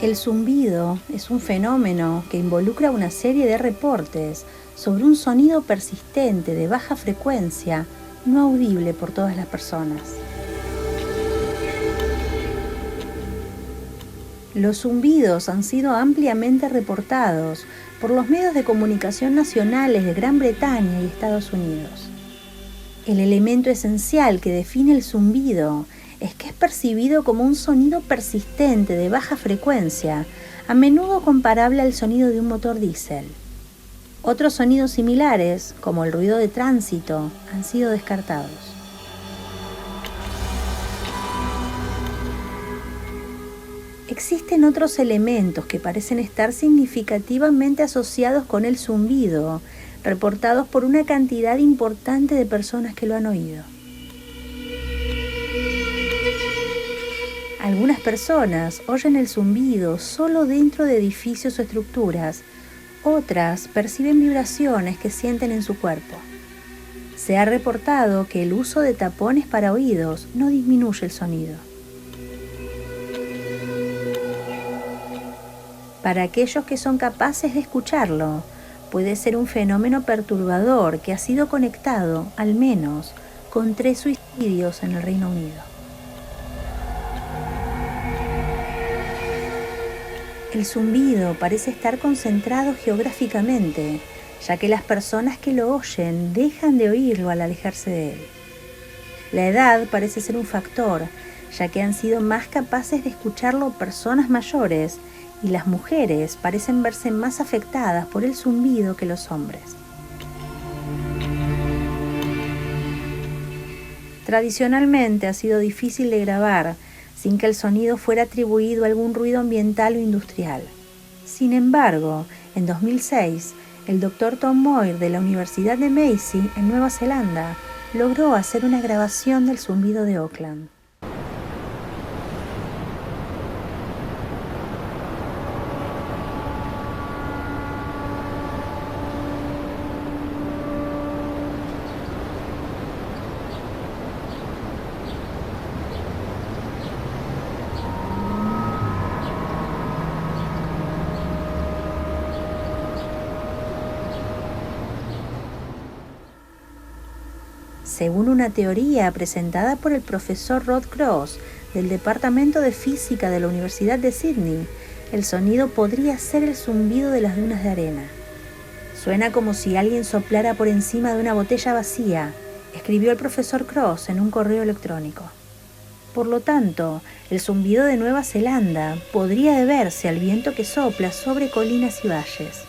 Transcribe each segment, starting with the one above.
El zumbido es un fenómeno que involucra una serie de reportes sobre un sonido persistente de baja frecuencia, no audible por todas las personas. Los zumbidos han sido ampliamente reportados por los medios de comunicación nacionales de Gran Bretaña y Estados Unidos. El elemento esencial que define el zumbido es que es percibido como un sonido persistente de baja frecuencia, a menudo comparable al sonido de un motor diésel. Otros sonidos similares, como el ruido de tránsito, han sido descartados. Existen otros elementos que parecen estar significativamente asociados con el zumbido, reportados por una cantidad importante de personas que lo han oído. Algunas personas oyen el zumbido solo dentro de edificios o estructuras, otras perciben vibraciones que sienten en su cuerpo. Se ha reportado que el uso de tapones para oídos no disminuye el sonido. Para aquellos que son capaces de escucharlo, puede ser un fenómeno perturbador que ha sido conectado, al menos, con 3 suicidios en el Reino Unido. El zumbido parece estar concentrado geográficamente, ya que las personas que lo oyen dejan de oírlo al alejarse de él. La edad parece ser un factor, ya que han sido más capaces de escucharlo personas mayores y las mujeres parecen verse más afectadas por el zumbido que los hombres. Tradicionalmente ha sido difícil de grabar sin que el sonido fuera atribuido a algún ruido ambiental o industrial. Sin embargo, en 2006, el Dr. Tom Moir de la Universidad de Massey, en Nueva Zelanda, logró hacer una grabación del zumbido de Auckland. Según una teoría presentada por el profesor Rod Cross del Departamento de Física de la Universidad de Sydney, el sonido podría ser el zumbido de las dunas de arena. Suena como si alguien soplara por encima de una botella vacía, escribió el profesor Cross en un correo electrónico. Por lo tanto, el zumbido de Nueva Zelanda podría deberse al viento que sopla sobre colinas y valles.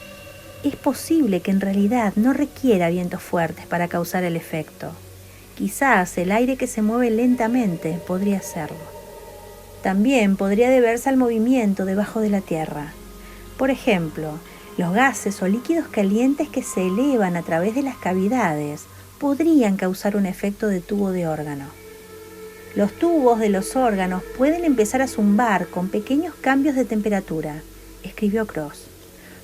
Es posible que en realidad no requiera vientos fuertes para causar el efecto. Quizás el aire que se mueve lentamente podría hacerlo. También podría deberse al movimiento debajo de la tierra. Por ejemplo, los gases o líquidos calientes que se elevan a través de las cavidades podrían causar un efecto de tubo de órgano. Los tubos de los órganos pueden empezar a zumbar con pequeños cambios de temperatura, escribió Cross.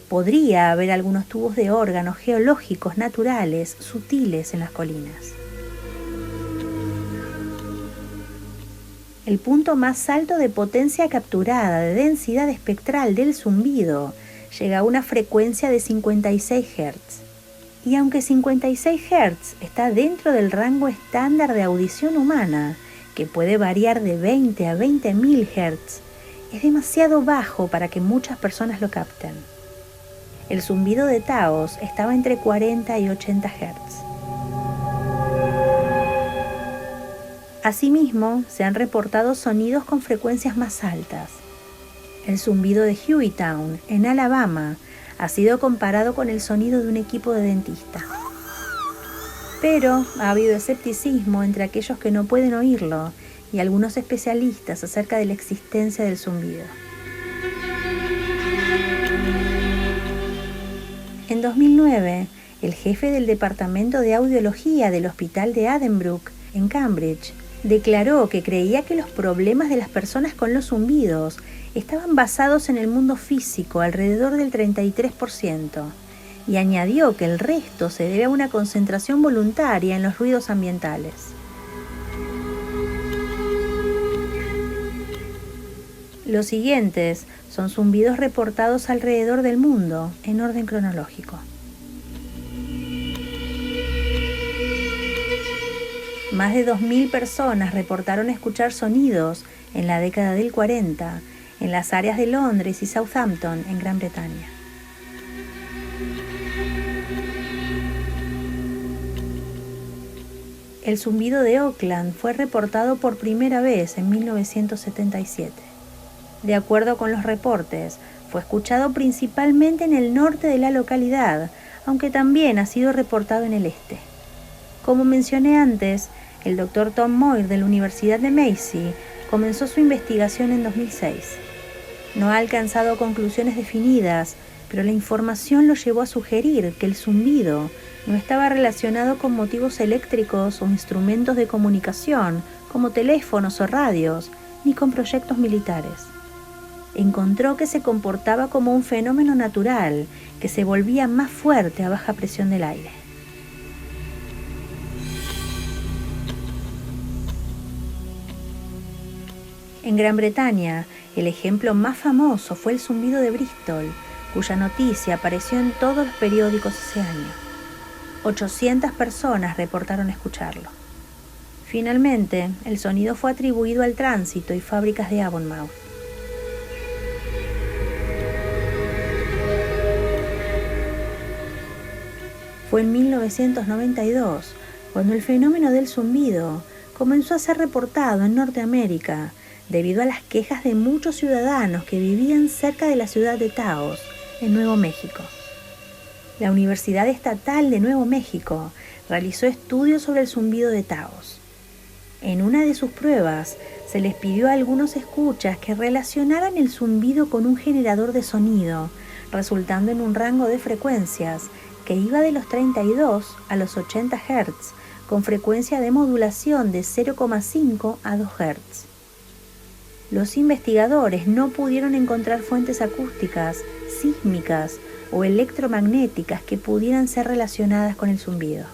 Podría haber algunos tubos de órganos geológicos naturales sutiles en las colinas. El punto más alto de potencia capturada de densidad espectral del zumbido llega a una frecuencia de 56 Hz. Y aunque 56 Hz está dentro del rango estándar de audición humana, que puede variar de 20 a 20.000 Hz, es demasiado bajo para que muchas personas lo capten. El zumbido de Taos estaba entre 40 y 80 Hz. Asimismo, se han reportado sonidos con frecuencias más altas. El zumbido de Hueytown, en Alabama, ha sido comparado con el sonido de un equipo de dentista. Pero ha habido escepticismo entre aquellos que no pueden oírlo y algunos especialistas acerca de la existencia del zumbido. En 2009, el jefe del Departamento de Audiología del Hospital de Addenbrooke, en Cambridge, declaró que creía que los problemas de las personas con los zumbidos estaban basados en el mundo físico, alrededor del 33%, y añadió que el resto se debe a una concentración voluntaria en los ruidos ambientales. Los siguientes son zumbidos reportados alrededor del mundo en orden cronológico. Más de 2.000 personas reportaron escuchar sonidos en la década del 40 en las áreas de Londres y Southampton, en Gran Bretaña. El zumbido de Auckland fue reportado por primera vez en 1977. De acuerdo con los reportes, fue escuchado principalmente en el norte de la localidad, aunque también ha sido reportado en el este. Como mencioné antes, el Dr. Tom Moir de la Universidad de Massey comenzó su investigación en 2006. No ha alcanzado conclusiones definidas, pero la información lo llevó a sugerir que el zumbido no estaba relacionado con motivos eléctricos o instrumentos de comunicación, como teléfonos o radios, ni con proyectos militares. Encontró que se comportaba como un fenómeno natural, que se volvía más fuerte a baja presión del aire. En Gran Bretaña, el ejemplo más famoso fue el zumbido de Bristol, cuya noticia apareció en todos los periódicos ese año. 800 personas reportaron escucharlo. Finalmente, el sonido fue atribuido al tránsito y fábricas de Avonmouth. Fue en 1992 cuando el fenómeno del zumbido comenzó a ser reportado en Norteamérica debido a las quejas de muchos ciudadanos que vivían cerca de la ciudad de Taos, en Nuevo México. La Universidad Estatal de Nuevo México realizó estudios sobre el zumbido de Taos. En una de sus pruebas, se les pidió a algunos escuchas que relacionaran el zumbido con un generador de sonido, resultando en un rango de frecuencias que iba de los 32 a los 80 Hz, con frecuencia de modulación de 0,5 a 2 Hz. Los investigadores no pudieron encontrar fuentes acústicas, sísmicas o electromagnéticas que pudieran ser relacionadas con el zumbido.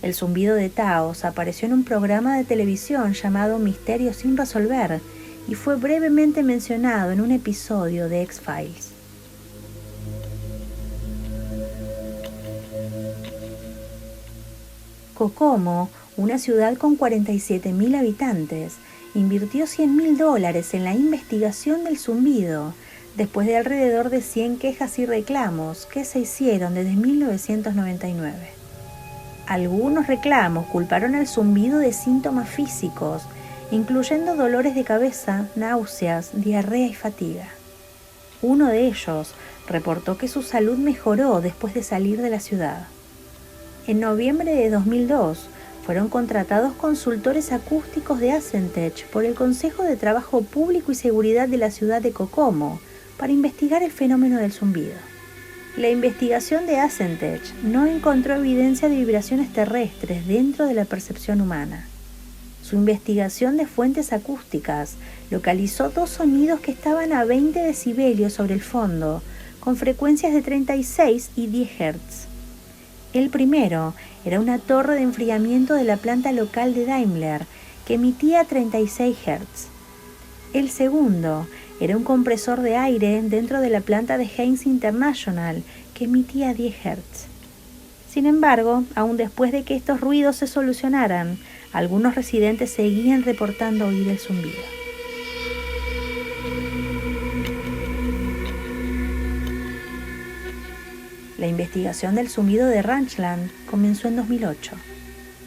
El zumbido de Taos apareció en un programa de televisión llamado Misterios sin resolver y fue brevemente mencionado en un episodio de X-Files. Kokomo, una ciudad con 47.000 habitantes, invirtió $100.000 en la investigación del zumbido, después de alrededor de 100 quejas y reclamos que se hicieron desde 1999. Algunos reclamos culparon al zumbido de síntomas físicos, incluyendo dolores de cabeza, náuseas, diarrea y fatiga. Uno de ellos reportó que su salud mejoró después de salir de la ciudad. En noviembre de 2002, fueron contratados consultores acústicos de Acentech por el Consejo de Trabajo Público y Seguridad de la ciudad de Kokomo para investigar el fenómeno del zumbido. La investigación de Acentech no encontró evidencia de vibraciones terrestres dentro de la percepción humana. Su investigación de fuentes acústicas localizó dos sonidos que estaban a 20 decibelios sobre el fondo, con frecuencias de 36 y 10 Hz. El primero era una torre de enfriamiento de la planta local de Daimler, que emitía 36 Hz. El segundo era un compresor de aire dentro de la planta de Heinz International, que emitía 10 Hz. Sin embargo, aún después de que estos ruidos se solucionaran, algunos residentes seguían reportando oír el zumbido. La investigación del zumbido de Ranchland comenzó en 2008.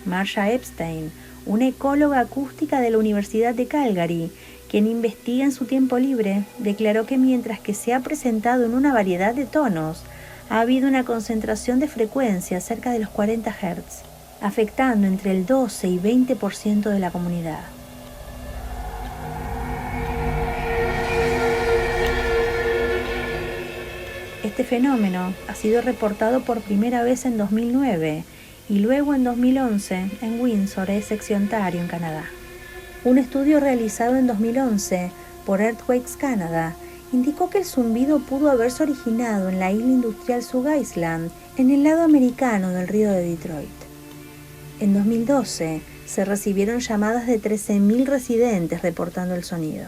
Marsha Epstein, una ecóloga acústica de la Universidad de Calgary, quien investiga en su tiempo libre, declaró que mientras que se ha presentado en una variedad de tonos, ha habido una concentración de frecuencia cerca de los 40 Hz, afectando entre el 12 y 20% de la comunidad. Este fenómeno ha sido reportado por primera vez en 2009 y luego en 2011 en Windsor, Essex y Ontario, en Canadá. Un estudio realizado en 2011 por Earthquakes Canada indicó que el zumbido pudo haberse originado en la isla industrial Sug Island, en el lado americano del río de Detroit. En 2012 se recibieron llamadas de 13.000 residentes reportando el sonido.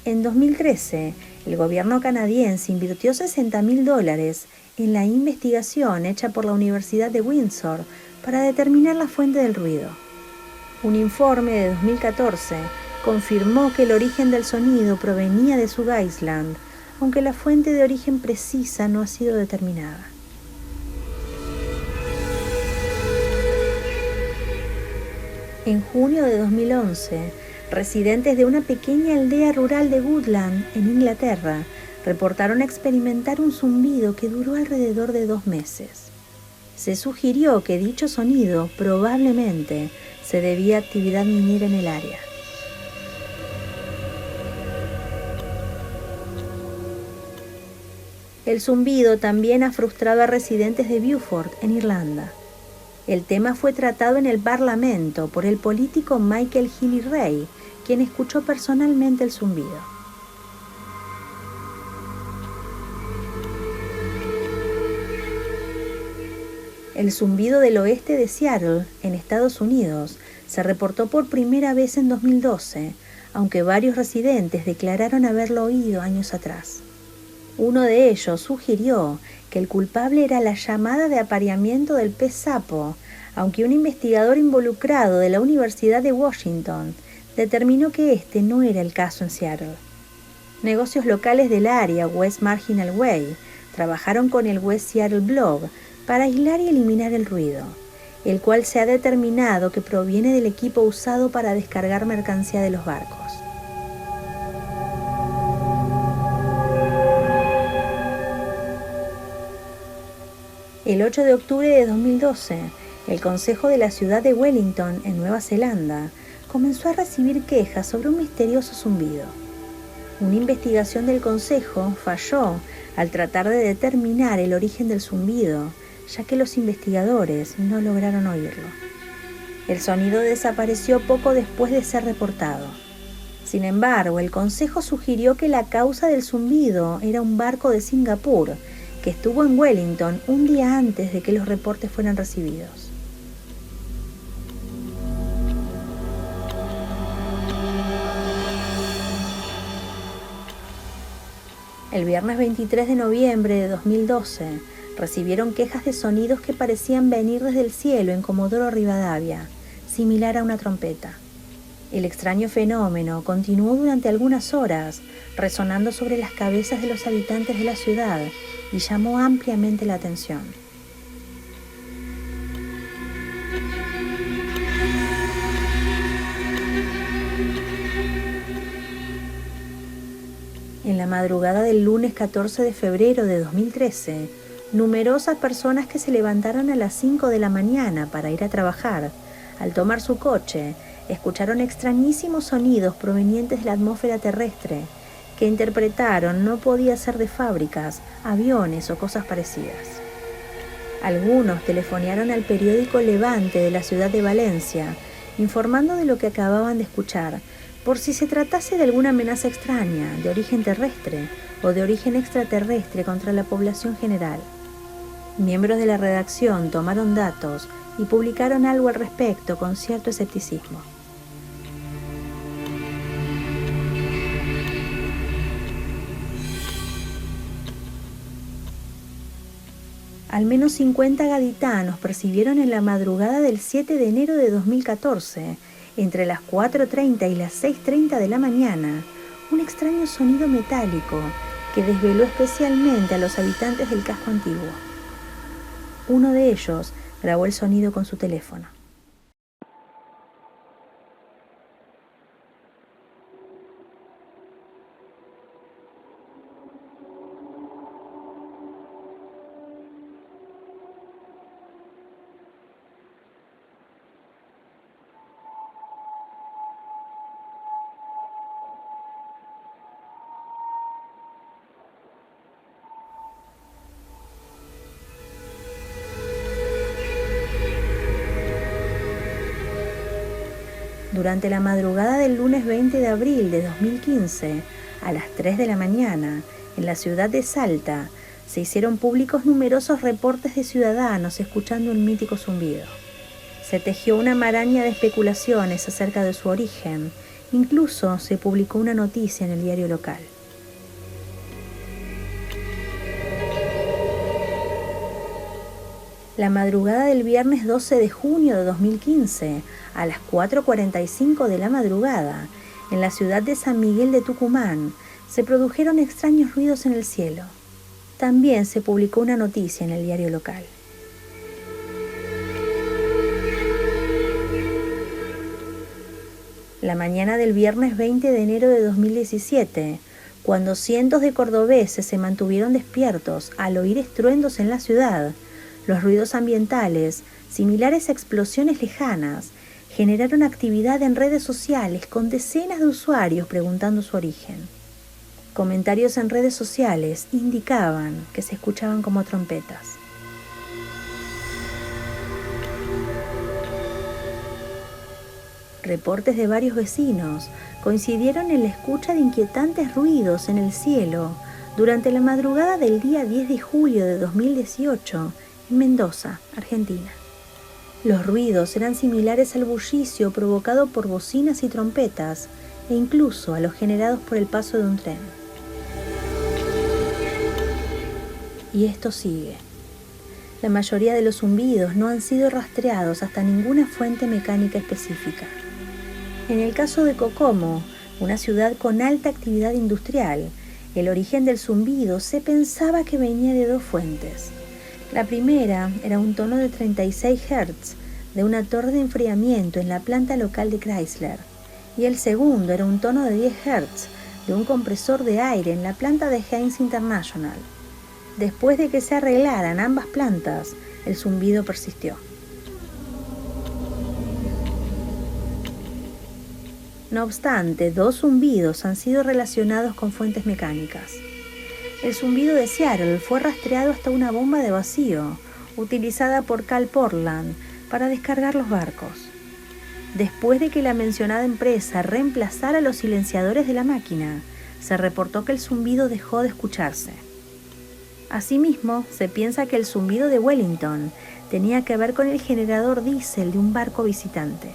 En 2013, el gobierno canadiense invirtió $60.000 en la investigación hecha por la Universidad de Windsor para determinar la fuente del ruido. Un informe de 2014 confirmó que el origen del sonido provenía de Sugaisland, aunque la fuente de origen precisa no ha sido determinada. En junio de 2011, residentes de una pequeña aldea rural de Woodland, en Inglaterra, reportaron experimentar un zumbido que duró alrededor de 2 meses. Se sugirió que dicho sonido probablemente se debía a actividad minera en el área. El zumbido también ha frustrado a residentes de Beaufort, en Irlanda. El tema fue tratado en el Parlamento por el político Michael Healy-Rae, quien escuchó personalmente el zumbido. El zumbido del oeste de Seattle, en Estados Unidos, se reportó por primera vez en 2012, aunque varios residentes declararon haberlo oído años atrás. Uno de ellos sugirió que el culpable era la llamada de apareamiento del pez sapo, aunque un investigador involucrado de la Universidad de Washington determinó que este no era el caso en Seattle. Negocios locales del área West Marginal Way trabajaron con el West Seattle Blog para aislar y eliminar el ruido, el cual se ha determinado que proviene del equipo usado para descargar mercancía de los barcos. El 8 de octubre de 2012, el Consejo de la Ciudad de Wellington, en Nueva Zelanda, comenzó a recibir quejas sobre un misterioso zumbido. Una investigación del Consejo falló al tratar de determinar el origen del zumbido, ya que los investigadores no lograron oírlo. El sonido desapareció poco después de ser reportado. Sin embargo, el Consejo sugirió que la causa del zumbido era un barco de Singapur, que estuvo en Wellington un día antes de que los reportes fueran recibidos. El viernes 23 de noviembre de 2012, recibieron quejas de sonidos que parecían venir desde el cielo en Comodoro Rivadavia, similar a una trompeta. El extraño fenómeno continuó durante algunas horas, resonando sobre las cabezas de los habitantes de la ciudad, y llamó ampliamente la atención. En la madrugada del lunes 14 de febrero de 2013, numerosas personas que se levantaron a las 5 de la mañana para ir a trabajar, al tomar su coche, escucharon extrañísimos sonidos provenientes de la atmósfera terrestre, que interpretaron no podía ser de fábricas, aviones o cosas parecidas. Algunos telefonearon al periódico Levante de la ciudad de Valencia, informando de lo que acababan de escuchar, por si se tratase de alguna amenaza extraña, de origen terrestre o de origen extraterrestre contra la población general. Miembros de la redacción tomaron datos y publicaron algo al respecto con cierto escepticismo. Al menos 50 gaditanos percibieron en la madrugada del 7 de enero de 2014, entre las 4:30 y las 6:30 de la mañana, un extraño sonido metálico que desveló especialmente a los habitantes del casco antiguo. Uno de ellos grabó el sonido con su teléfono. Durante la madrugada del lunes 20 de abril de 2015, a las 3 de la mañana, en la ciudad de Salta, se hicieron públicos numerosos reportes de ciudadanos escuchando el mítico zumbido. Se tejió una maraña de especulaciones acerca de su origen, Incluso se publicó una noticia en el diario local. La madrugada del viernes 12 de junio de 2015, a las 4:45 de la madrugada, en la ciudad de San Miguel de Tucumán, se produjeron extraños ruidos en el cielo. También se publicó una noticia en el diario local. La mañana del viernes 20 de enero de 2017, cuando cientos de cordobeses se mantuvieron despiertos al oír estruendos en la ciudad, los ruidos ambientales, similares a explosiones lejanas, generaron actividad en redes sociales con decenas de usuarios preguntando su origen. Comentarios en redes sociales indicaban que se escuchaban como trompetas. Reportes de varios vecinos coincidieron en la escucha de inquietantes ruidos en el cielo durante la madrugada del día 10 de julio de 2018 en Mendoza, Argentina. Los ruidos eran similares al bullicio provocado por bocinas y trompetas e incluso a los generados por el paso de un tren. Y esto sigue. La mayoría de los zumbidos no han sido rastreados hasta ninguna fuente mecánica específica. En el caso de Cocomo, una ciudad con alta actividad industrial, el origen del zumbido se pensaba que venía de dos fuentes. La primera era un tono de 36 Hz de una torre de enfriamiento en la planta local de Chrysler, y el segundo era un tono de 10 Hz de un compresor de aire en la planta de Heinz International. Después de que se arreglaran ambas plantas, el zumbido persistió. No obstante, dos zumbidos han sido relacionados con fuentes mecánicas. El zumbido de Seattle fue rastreado hasta una bomba de vacío, utilizada por Cal Portland para descargar los barcos. Después de que la mencionada empresa reemplazara los silenciadores de la máquina, se reportó que el zumbido dejó de escucharse. Asimismo, se piensa que el zumbido de Wellington tenía que ver con el generador diésel de un barco visitante.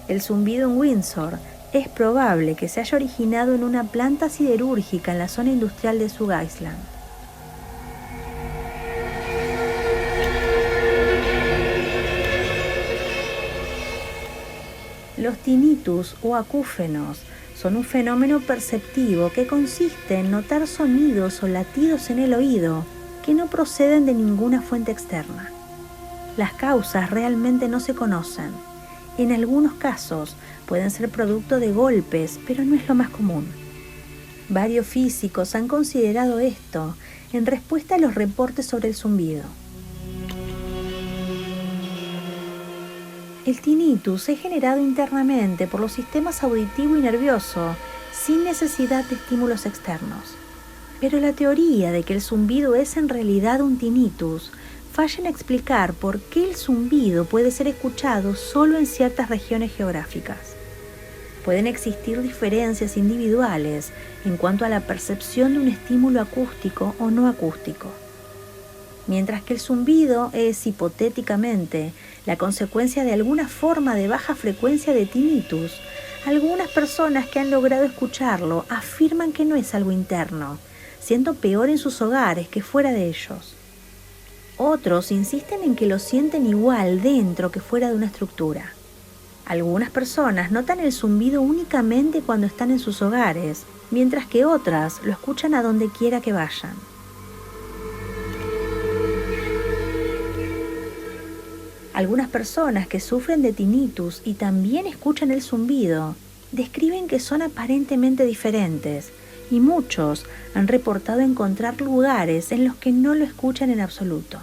El zumbido en Windsor es probable que se haya originado en una planta siderúrgica en la zona industrial de Sug Island. Los tinnitus o acúfenos son un fenómeno perceptivo que consiste en notar sonidos o latidos en el oído que no proceden de ninguna fuente externa. Las causas realmente no se conocen. En algunos casos pueden ser producto de golpes, pero no es lo más común. Varios físicos han considerado esto en respuesta a los reportes sobre el zumbido. El tinnitus es generado internamente por los sistemas auditivo y nervioso sin necesidad de estímulos externos. Pero la teoría de que el zumbido es en realidad un tinnitus falla en explicar por qué el zumbido puede ser escuchado solo en ciertas regiones geográficas. Pueden existir diferencias individuales en cuanto a la percepción de un estímulo acústico o no acústico. Mientras que el zumbido es, hipotéticamente, la consecuencia de alguna forma de baja frecuencia de tinnitus, algunas personas que han logrado escucharlo afirman que no es algo interno, siendo peor en sus hogares que fuera de ellos. Otros insisten en que lo sienten igual dentro que fuera de una estructura. Algunas personas notan el zumbido únicamente cuando están en sus hogares, mientras que otras lo escuchan a donde quiera que vayan. Algunas personas que sufren de tinnitus y también escuchan el zumbido describen que son aparentemente diferentes, y muchos han reportado encontrar lugares en los que no lo escuchan en absoluto.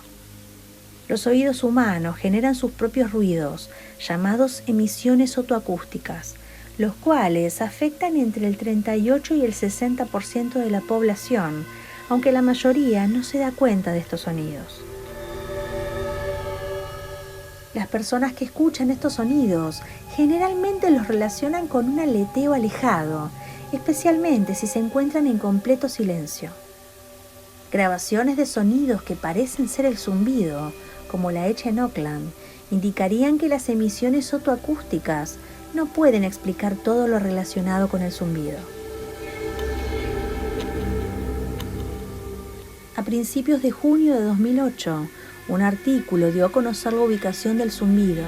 Los oídos humanos generan sus propios ruidos, llamados emisiones otoacústicas, los cuales afectan entre el 38 y el 60% de la población, aunque la mayoría no se da cuenta de estos sonidos. Las personas que escuchan estos sonidos generalmente los relacionan con un aleteo alejado, especialmente si se encuentran en completo silencio. Grabaciones de sonidos que parecen ser el zumbido, como la hecha en Oakland, indicarían que las emisiones otoacústicas no pueden explicar todo lo relacionado con el zumbido. A principios de junio de 2008, un artículo dio a conocer la ubicación del zumbido,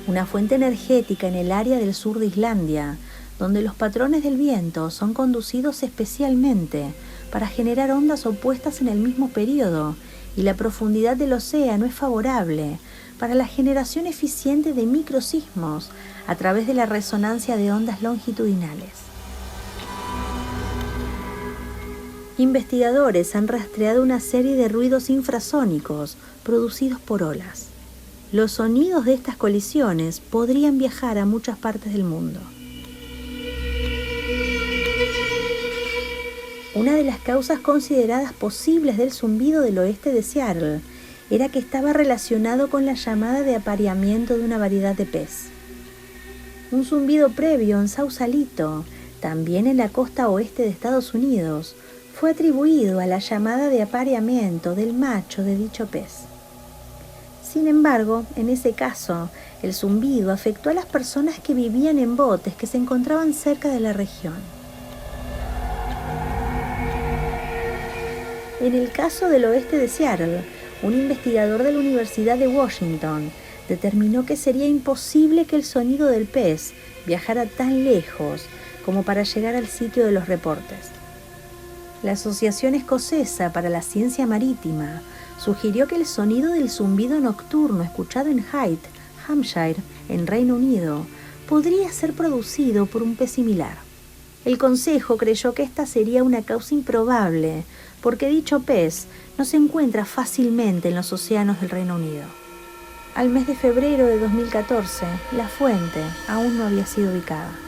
una fuente energética en el área del sur de Islandia, donde los patrones del viento son conducidos especialmente para generar ondas opuestas en el mismo periodo, y la profundidad del océano es favorable para la generación eficiente de microsismos a través de la resonancia de ondas longitudinales. Investigadores han rastreado una serie de ruidos infrasónicos producidos por olas. Los sonidos de estas colisiones podrían viajar a muchas partes del mundo. Una de las causas consideradas posibles del zumbido del oeste de Seattle era que estaba relacionado con la llamada de apareamiento de una variedad de pez. Un zumbido previo en Sausalito, también en la costa oeste de Estados Unidos, fue atribuido a la llamada de apareamiento del macho de dicho pez. Sin embargo, en ese caso, el zumbido afectó a las personas que vivían en botes que se encontraban cerca de la región. En el caso del oeste de Seattle, un investigador de la Universidad de Washington determinó que sería imposible que el sonido del pez viajara tan lejos como para llegar al sitio de los reportes. La Asociación Escocesa para la Ciencia Marítima sugirió que el sonido del zumbido nocturno escuchado en Hythe, Hampshire, en Reino Unido, podría ser producido por un pez similar. El Consejo creyó que esta sería una causa improbable, porque dicho pez no se encuentra fácilmente en los océanos del Reino Unido. Al mes de febrero de 2014, la fuente aún no había sido ubicada.